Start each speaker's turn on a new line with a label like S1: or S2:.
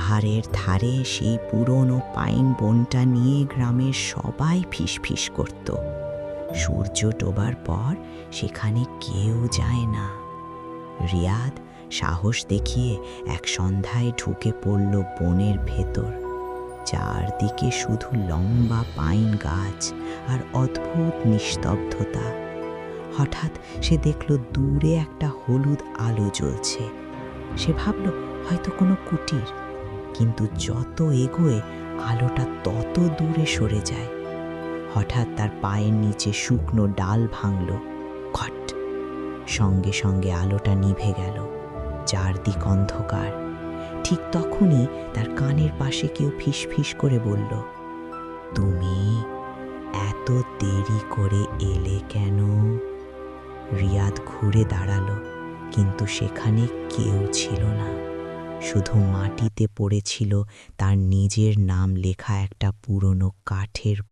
S1: পাহাড়ের ধারে সেই পুরনো পাইন বনটা নিয়ে গ্রামের সবাই ফিসফিস করত। সূর্য ডোবার পর সেখানে কেউ যায় না। রিয়াদ সাহস দেখিয়ে এক সন্ধ্যায় ঢুকে পড়ল বনের ভেতর। চারদিকে শুধু লম্বা পাইন গাছ আর অদ্ভুত নিস্তব্ধতা। হঠাৎ সে দেখল দূরে একটা হলুদ আলো জ্বলছে। সে ভাবল হয়তো কোনো কুটির, কিন্তু যত এগোয় আলোটা তত দূরে সরে যায়। হঠাৎ তার পায়ের নিচে শুকনো ডাল ভাঙল, খট! সঙ্গে সঙ্গে আলোটা নিভে গেল। চারদিক অন্ধকার। ঠিক তখনই তার কানের পাশে কেউ ফিসফিস করে বলল, তুমি এত দেরি করে এলে কেন? রিয়াদ ঘুরে দাঁড়ালো, কিন্তু সেখানে কেউ ছিল না। শুধু মাটিতে পড়েছিল তার নিজের নাম লেখা একটা পুরনো কাঠের